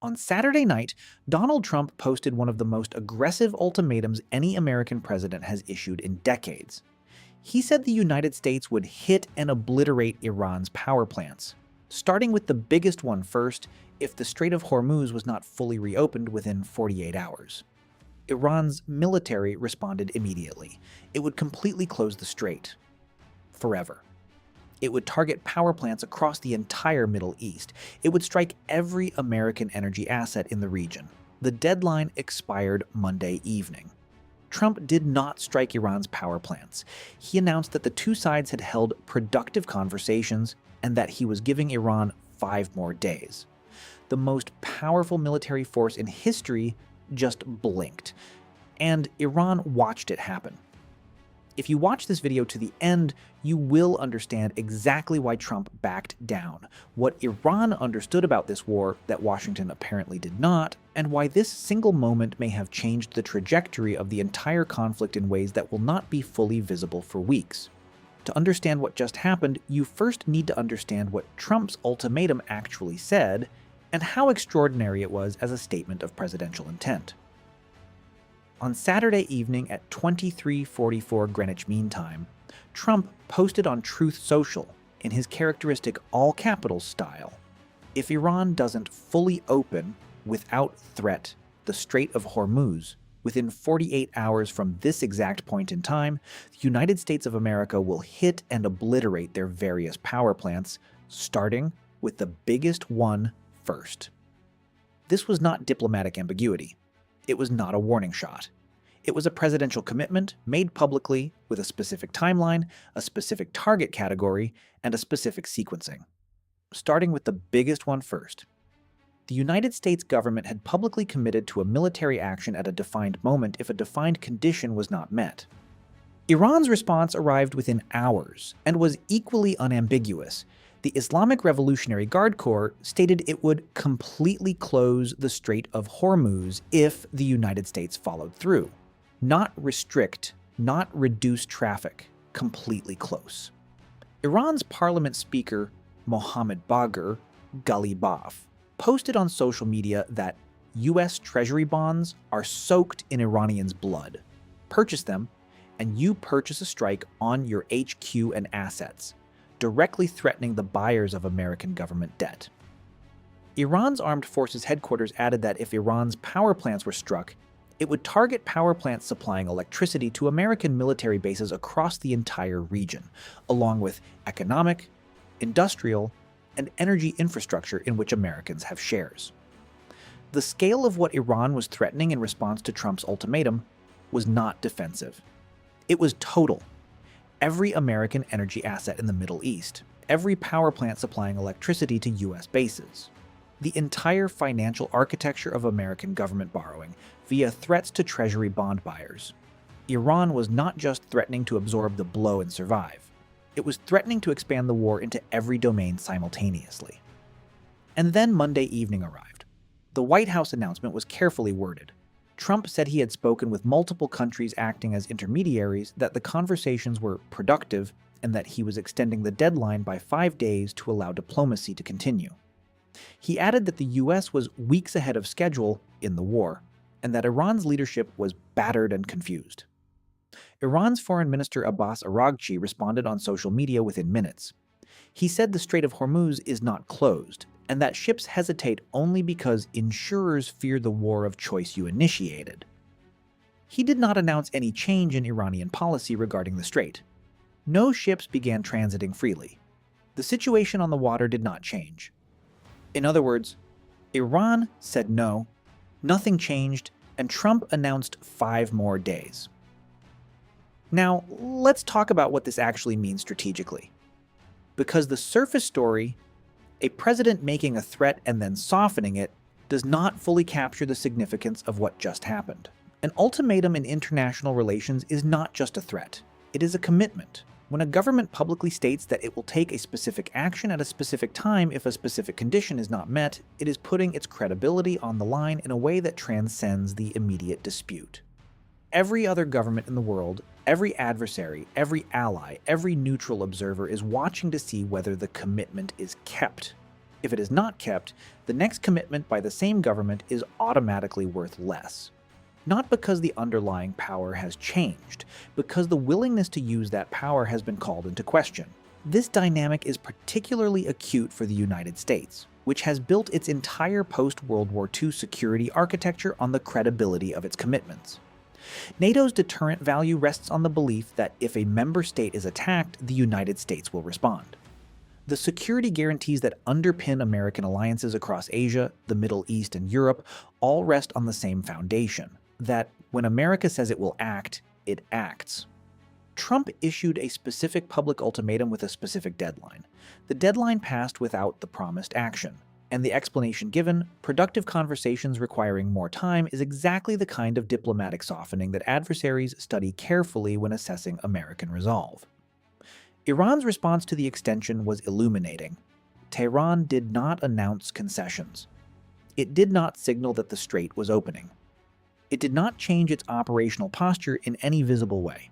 On Saturday night, Donald Trump posted one of the most aggressive ultimatums any American president has issued in decades. He said the United States would hit and obliterate Iran's power plants, starting with the biggest one first if the Strait of Hormuz was not fully reopened within 48 hours. Iran's military responded immediately. It would completely close the strait. Forever. It would target power plants across the entire Middle East. It would strike every American energy asset in the region. The deadline expired Monday evening. Trump did not strike Iran's power plants. He announced that the two sides had held productive conversations and that he was giving Iran 5 more days. The most powerful military force in history just blinked, and Iran watched it happen. If you watch this video to the end, you will understand exactly why Trump backed down, what Iran understood about this war that Washington apparently did not, and why this single moment may have changed the trajectory of the entire conflict in ways that will not be fully visible for weeks. To understand what just happened, you first need to understand what Trump's ultimatum actually said, and how extraordinary it was as a statement of presidential intent. On Saturday evening at 23:44 Greenwich Mean Time, Trump posted on Truth Social in his characteristic all-capitals style, "If Iran doesn't fully open, without threat, the Strait of Hormuz within 48 hours from this exact point in time, the United States of America will hit and obliterate their various power plants, starting with the biggest one first." This was not diplomatic ambiguity. It was not a warning shot. It was a presidential commitment made publicly with a specific timeline, a specific target category, and a specific sequencing. Starting with the biggest one first. The United States government had publicly committed to a military action at a defined moment if a defined condition was not met. Iran's response arrived within hours and was equally unambiguous. The Islamic Revolutionary Guard Corps stated it would completely close the Strait of Hormuz if the United States followed through. Not restrict, not reduce traffic, completely close. Iran's parliament speaker, Mohammad Bagher Ghalibaf, posted on social media that U.S. Treasury bonds are soaked in Iranians' blood. Purchase them, and you purchase a strike on your HQ and assets, directly threatening the buyers of American government debt. Iran's armed forces headquarters added that if Iran's power plants were struck, it would target power plants supplying electricity to American military bases across the entire region, along with economic, industrial, and energy infrastructure in which Americans have shares. The scale of what Iran was threatening in response to Trump's ultimatum was not defensive. It was total. Every American energy asset in the Middle East, every power plant supplying electricity to U.S. bases, the entire financial architecture of American government borrowing via threats to Treasury bond buyers. Iran was not just threatening to absorb the blow and survive. It was threatening to expand the war into every domain simultaneously. And then Monday evening arrived. The White House announcement was carefully worded. Trump said he had spoken with multiple countries acting as intermediaries, that the conversations were productive, and that he was extending the deadline by 5 days to allow diplomacy to continue. He added that the U.S. was weeks ahead of schedule in the war, and that Iran's leadership was battered and confused. Iran's Foreign Minister Abbas Araghchi responded on social media within minutes. He said the Strait of Hormuz is not closed, and that ships hesitate only because insurers fear the war of choice you initiated. He did not announce any change in Iranian policy regarding the strait. No ships began transiting freely. The situation on the water did not change. In other words, Iran said no, nothing changed, and Trump announced 5 more days. Now, let's talk about what this actually means strategically. Because the surface story, a president making a threat and then softening it, does not fully capture the significance of what just happened. An ultimatum in international relations is not just a threat. It is a commitment. When a government publicly states that it will take a specific action at a specific time if a specific condition is not met, it is putting its credibility on the line in a way that transcends the immediate dispute. Every other government in the world, every adversary, every ally, every neutral observer is watching to see whether the commitment is kept. If it is not kept, the next commitment by the same government is automatically worth less. Not because the underlying power has changed, because the willingness to use that power has been called into question. This dynamic is particularly acute for the United States, which has built its entire post-World War II security architecture on the credibility of its commitments. NATO's deterrent value rests on the belief that if a member state is attacked, the United States will respond. The security guarantees that underpin American alliances across Asia, the Middle East, and Europe all rest on the same foundation, that when America says it will act, it acts. Trump issued a specific public ultimatum with a specific deadline. The deadline passed without the promised action, and the explanation given, productive conversations requiring more time, is exactly the kind of diplomatic softening that adversaries study carefully when assessing American resolve. Iran's response to the extension was illuminating. Tehran did not announce concessions. It did not signal that the strait was opening. It did not change its operational posture in any visible way.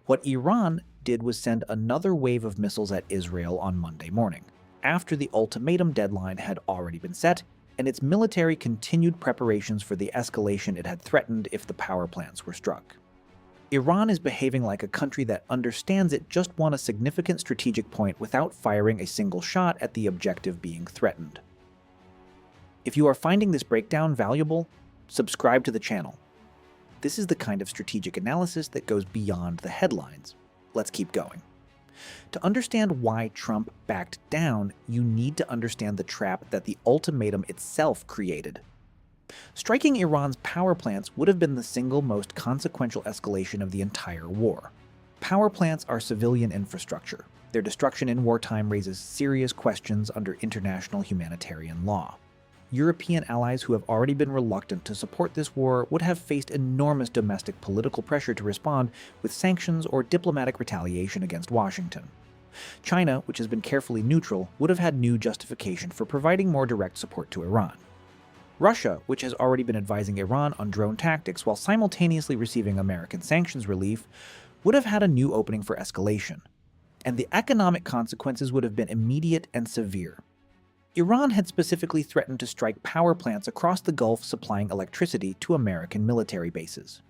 What Iran did was send another wave of missiles at Israel on Monday morning, after the ultimatum deadline had already been set, and its military continued preparations for the escalation it had threatened if the power plants were struck. Iran is behaving like a country that understands it just won a significant strategic point without firing a single shot at the objective being threatened. If you are finding this breakdown valuable, subscribe to the channel. This is the kind of strategic analysis that goes beyond the headlines. Let's keep going. To understand why Trump backed down, you need to understand the trap that the ultimatum itself created. Striking Iran's power plants would have been the single most consequential escalation of the entire war. Power plants are civilian infrastructure. Their destruction in wartime raises serious questions under international humanitarian law. European allies who have already been reluctant to support this war would have faced enormous domestic political pressure to respond with sanctions or diplomatic retaliation against Washington. China, which has been carefully neutral, would have had new justification for providing more direct support to Iran. Russia, which has already been advising Iran on drone tactics while simultaneously receiving American sanctions relief, would have had a new opening for escalation. And the economic consequences would have been immediate and severe. Iran had specifically threatened to strike power plants across the Gulf supplying electricity to American military bases.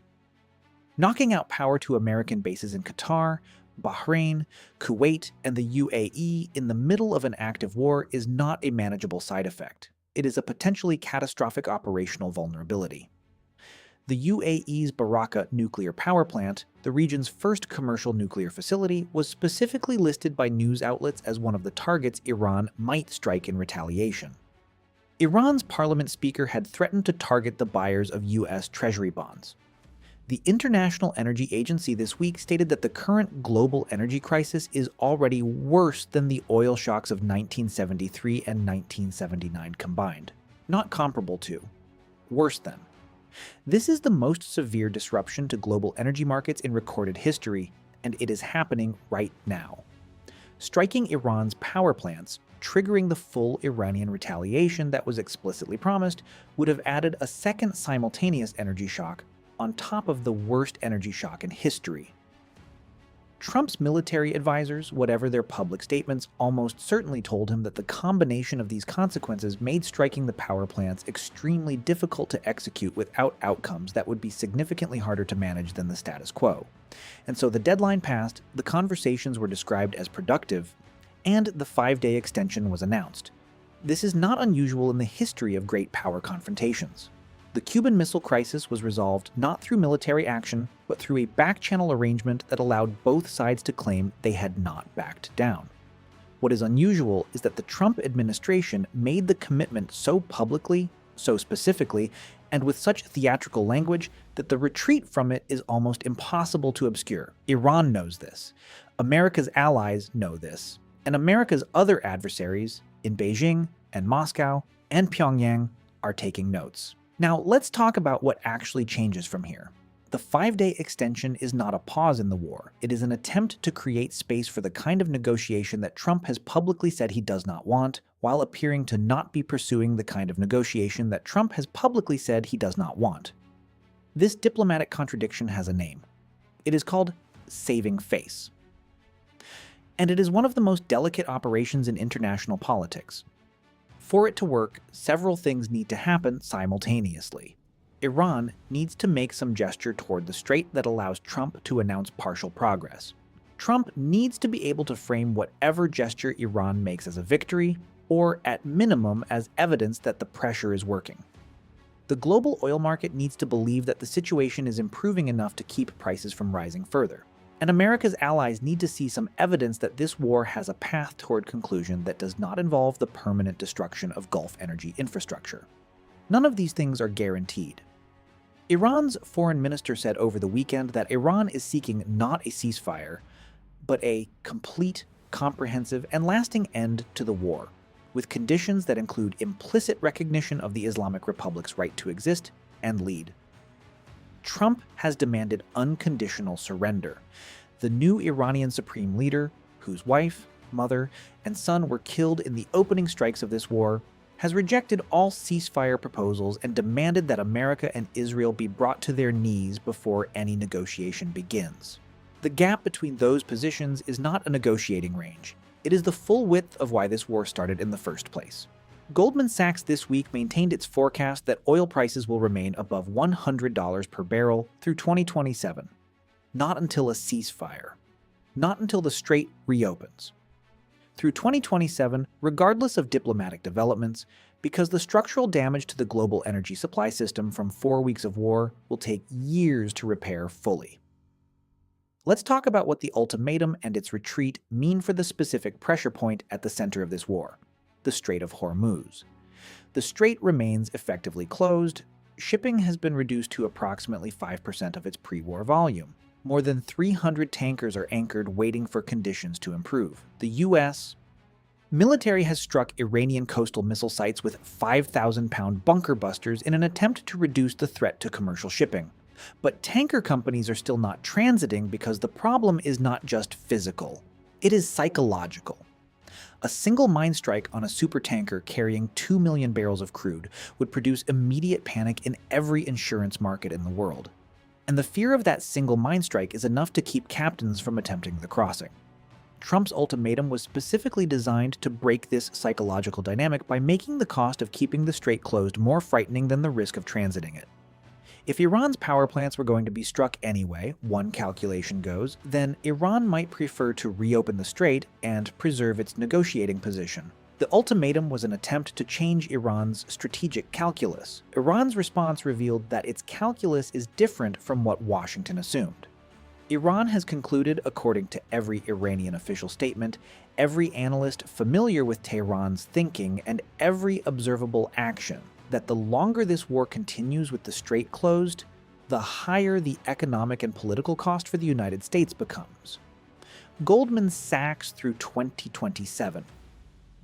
Knocking out power to American bases in Qatar, Bahrain, Kuwait, and the UAE in the middle of an active war is not a manageable side effect. It is a potentially catastrophic operational vulnerability. The UAE's Baraka nuclear power plant, the region's first commercial nuclear facility, was specifically listed by news outlets as one of the targets Iran might strike in retaliation. Iran's parliament speaker had threatened to target the buyers of U.S. Treasury bonds. The International Energy Agency this week stated that the current global energy crisis is already worse than the oil shocks of 1973 and 1979 combined. Not comparable to, worse than. This is the most severe disruption to global energy markets in recorded history, and it is happening right now. Striking Iran's power plants, triggering the full Iranian retaliation that was explicitly promised, would have added a second simultaneous energy shock on top of the worst energy shock in history. Trump's military advisors, whatever their public statements, almost certainly told him that the combination of these consequences made striking the power plants extremely difficult to execute without outcomes that would be significantly harder to manage than the status quo. And so the deadline passed, the conversations were described as productive, and the 5-day extension was announced. This is not unusual in the history of great power confrontations. The Cuban Missile Crisis was resolved not through military action, but through a back-channel arrangement that allowed both sides to claim they had not backed down. What is unusual is that the Trump administration made the commitment so publicly, so specifically, and with such theatrical language that the retreat from it is almost impossible to obscure. Iran knows this. America's allies know this. And America's other adversaries in Beijing and Moscow and Pyongyang are taking notes. Now, let's talk about what actually changes from here. The 5-day extension is not a pause in the war. It is an attempt to create space for the kind of negotiation that Trump has publicly said he does not want, while appearing to not be pursuing the kind of negotiation that Trump has publicly said he does not want. This diplomatic contradiction has a name. It is called saving face. And it is one of the most delicate operations in international politics. For it to work, several things need to happen simultaneously. Iran needs to make some gesture toward the strait that allows Trump to announce partial progress. Trump needs to be able to frame whatever gesture Iran makes as a victory, or at minimum as evidence that the pressure is working. The global oil market needs to believe that the situation is improving enough to keep prices from rising further. And America's allies need to see some evidence that this war has a path toward conclusion that does not involve the permanent destruction of Gulf energy infrastructure. None of these things are guaranteed. Iran's foreign minister said over the weekend that Iran is seeking not a ceasefire, but a complete, comprehensive, and lasting end to the war, with conditions that include implicit recognition of the Islamic Republic's right to exist and lead. Trump has demanded unconditional surrender. The new Iranian supreme leader, whose wife, mother, and son were killed in the opening strikes of this war, has rejected all ceasefire proposals and demanded that America and Israel be brought to their knees before any negotiation begins. The gap between those positions is not a negotiating range. It is the full width of why this war started in the first place. Goldman Sachs this week maintained its forecast that oil prices will remain above $100 per barrel through 2027. Not until a ceasefire. Not until the strait reopens. Through 2027, regardless of diplomatic developments, because the structural damage to the global energy supply system from 4 weeks of war will take years to repair fully. Let's talk about what the ultimatum and its retreat mean for the specific pressure point at the center of this war, the Strait of Hormuz. The strait remains effectively closed. Shipping has been reduced to approximately 5% of its pre-war volume. More than 300 tankers are anchored waiting for conditions to improve. The U.S. military has struck Iranian coastal missile sites with 5,000-pound bunker busters in an attempt to reduce the threat to commercial shipping. But tanker companies are still not transiting because the problem is not just physical. It is psychological. A single mine strike on a supertanker carrying 2 million barrels of crude would produce immediate panic in every insurance market in the world. And the fear of that single mine strike is enough to keep captains from attempting the crossing. Trump's ultimatum was specifically designed to break this psychological dynamic by making the cost of keeping the strait closed more frightening than the risk of transiting it. If Iran's power plants were going to be struck anyway, one calculation goes, then Iran might prefer to reopen the strait and preserve its negotiating position. The ultimatum was an attempt to change Iran's strategic calculus. Iran's response revealed that its calculus is different from what Washington assumed. Iran has concluded, according to every Iranian official statement, every analyst familiar with Tehran's thinking, and every observable action, that the longer this war continues with the strait closed, the higher the economic and political cost for the United States becomes. Goldman Sachs through 2027.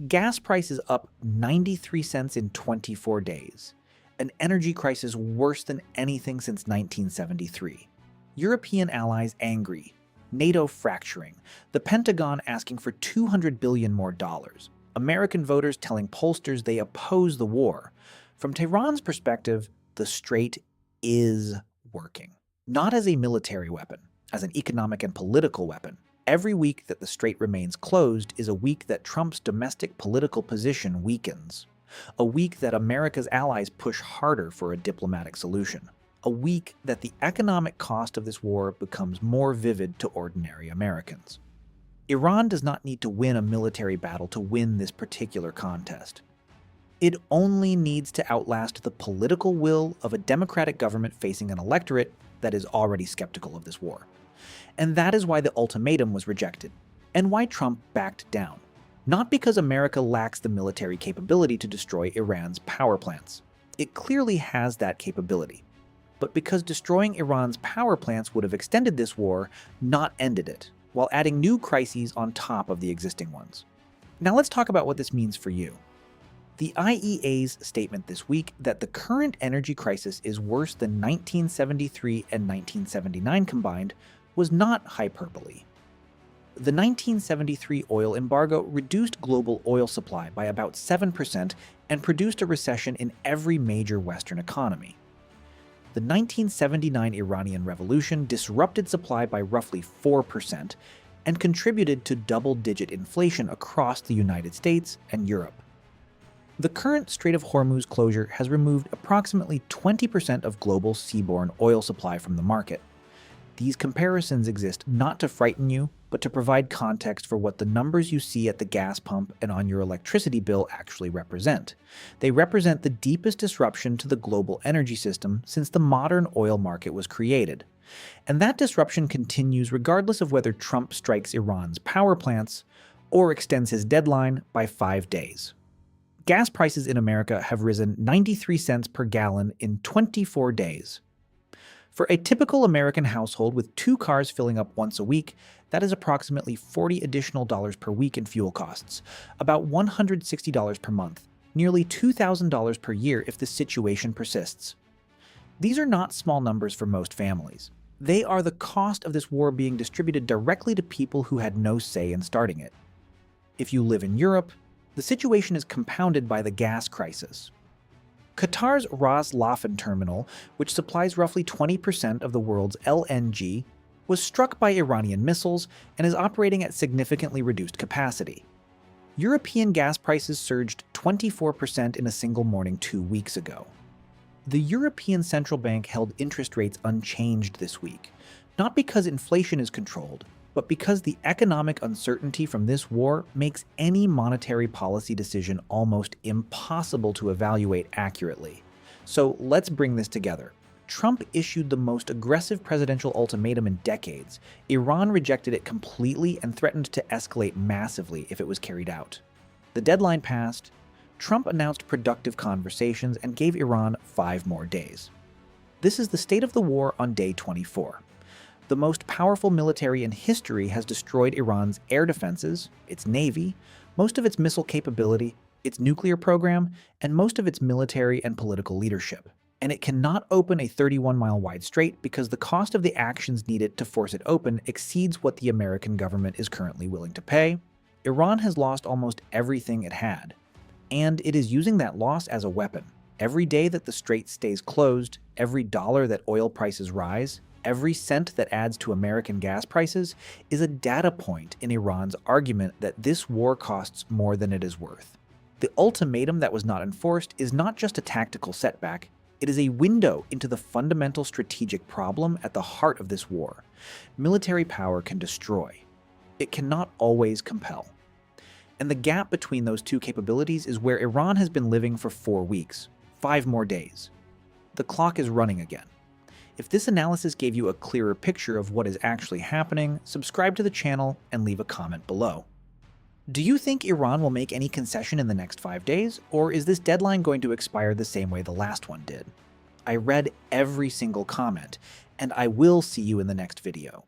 Gas prices up 93 cents in 24 days. An energy crisis worse than anything since 1973. European allies angry. NATO fracturing. The Pentagon asking for $200 billion more. American voters telling pollsters they oppose the war. From Tehran's perspective, the strait is working. Not as a military weapon, as an economic and political weapon. Every week that the strait remains closed is a week that Trump's domestic political position weakens. A week that America's allies push harder for a diplomatic solution. A week that the economic cost of this war becomes more vivid to ordinary Americans. Iran does not need to win a military battle to win this particular contest. It only needs to outlast the political will of a democratic government facing an electorate that is already skeptical of this war. And that is why the ultimatum was rejected, and why Trump backed down. Not because America lacks the military capability to destroy Iran's power plants. It clearly has that capability. But because destroying Iran's power plants would have extended this war, not ended it, while adding new crises on top of the existing ones. Now let's talk about what this means for you. The IEA's statement this week that the current energy crisis is worse than 1973 and 1979 combined was not hyperbole. The 1973 oil embargo reduced global oil supply by about 7% and produced a recession in every major Western economy. The 1979 Iranian Revolution disrupted supply by roughly 4% and contributed to double-digit inflation across the United States and Europe. The current Strait of Hormuz closure has removed approximately 20% of global seaborne oil supply from the market. These comparisons exist not to frighten you, but to provide context for what the numbers you see at the gas pump and on your electricity bill actually represent. They represent the deepest disruption to the global energy system since the modern oil market was created. And that disruption continues regardless of whether Trump strikes Iran's power plants or extends his deadline by 5 days. Gas prices in America have risen 93 cents per gallon in 24 days. For a typical American household with 2 cars filling up once a week, that is approximately $40 additional per week in fuel costs, about $160 per month, nearly $2,000 per year if this situation persists. These are not small numbers for most families. They are the cost of this war being distributed directly to people who had no say in starting it. If you live in Europe, the situation is compounded by the gas crisis. Qatar's Ras Laffan terminal, which supplies roughly 20% of the world's LNG, was struck by Iranian missiles and is operating at significantly reduced capacity. European gas prices surged 24% in a single morning 2 weeks ago. The European Central Bank held interest rates unchanged this week, not because inflation is controlled, but because the economic uncertainty from this war makes any monetary policy decision almost impossible to evaluate accurately. So let's bring this together. Trump issued the most aggressive presidential ultimatum in decades. Iran rejected it completely and threatened to escalate massively if it was carried out. The deadline passed. Trump announced productive conversations and gave Iran 5 more days. This is the state of the war on day 24. The most powerful military in history has destroyed Iran's air defenses, its navy, most of its missile capability, its nuclear program, and most of its military and political leadership. And it cannot open a 31-mile-wide strait because the cost of the actions needed to force it open exceeds what the American government is currently willing to pay. Iran has lost almost everything it had, and it is using that loss as a weapon. Every day that the strait stays closed, every dollar that oil prices rise, every cent that adds to American gas prices is a data point in Iran's argument that this war costs more than it is worth. The ultimatum that was not enforced is not just a tactical setback, it is a window into the fundamental strategic problem at the heart of this war. Military power can destroy. It cannot always compel. And the gap between those two capabilities is where Iran has been living for 4 weeks, 5 more days. The clock is running again. If this analysis gave you a clearer picture of what is actually happening, subscribe to the channel and leave a comment below. Do you think Iran will make any concession in the next 5 days, or is this deadline going to expire the same way the last one did? I read every single comment, and I will see you in the next video.